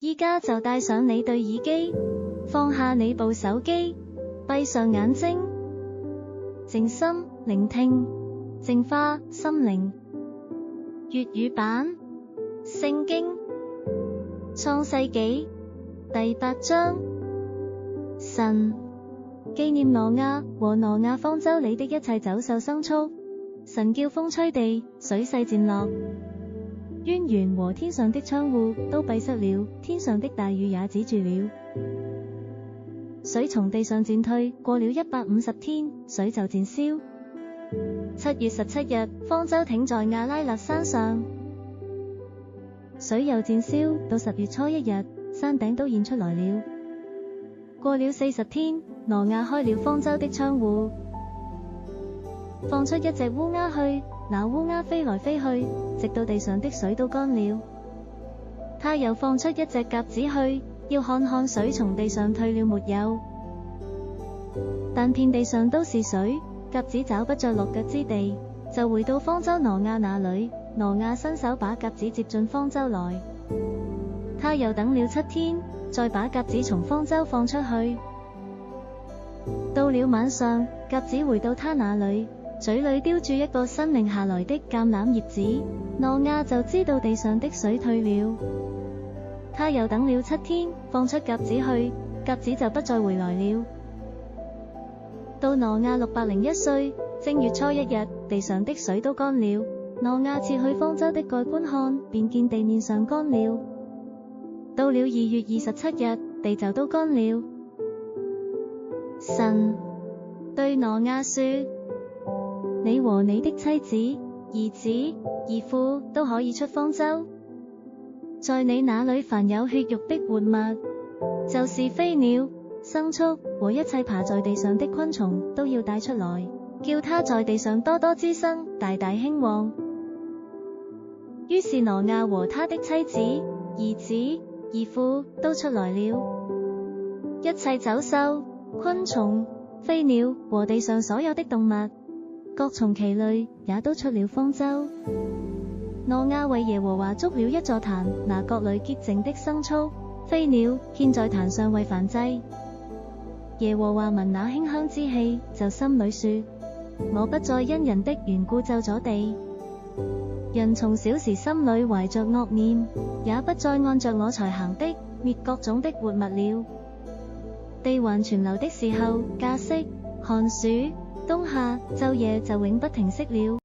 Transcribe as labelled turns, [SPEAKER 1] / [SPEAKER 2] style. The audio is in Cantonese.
[SPEAKER 1] 依家就戴上你對耳機，放下你部手機，閉上眼睛，靜心聆聽，淨化心靈。粵語版聖經創世紀第8章。神紀念挪亞和挪亞方舟裡的一切走獸牲畜。神叫風吹地，水勢漸落，淵源和天上的窗戶都閉塞了，天上的大雨也止住了。水從地上漸退，過了150天，水就漸消。7月17日，方舟停在亞拉肋山上，水又漸消，到10月初1日，山頂都現出來了。過了40天，挪亞開了方舟的窗戶，放出一隻烏鴉去，那烏鴉飛來飛去，直到地上的水都乾了。他又放出一隻鴿子去，要看看水從地上退了沒有。但遍地上都是水，鴿子找不着落腳之地，就回到方舟挪亞那裡。挪亞伸手把鴿子接進方舟來。他又等了7天，再把鴿子從方舟放出去。到了晚上，鴿子回到他那裡，嘴裡叼住一個新擰下來的橄欖葉子。挪亞就知道地上的水退了。他又等了7天，放出鴿子去，鴿子就不再回來了。到挪亞601歲，正月初1日，地上的水都乾了。挪亞撤去方舟的蓋觀看，便見地面上乾了。到了2月27日，地就都乾了。神對挪亞說：你和你的妻子、兒子、兒婦都可以出方舟，在你那裡凡有血肉的活物，就是飛鳥、牲畜和一切爬在地上的昆蟲，都要帶出來，叫它在地上多多滋生，大大興旺。於是挪亞和他的妻子、兒子、兒婦都出來了，一切走獸、昆蟲、飛鳥和地上所有的動物，各從其類，也都出了方舟。挪亞為耶和華築了一座壇，拿各類潔淨的牲畜、飛鳥獻在壇上為燔祭。耶和華聞那馨香之氣，就心裡說：我不再因人的緣故咒詛地，人從小時心裡懷着惡念，也不再按着我才行的滅各種的活物了。地還存留的時候，稼穡、寒暑、冬夏、晝夜就永不停息了。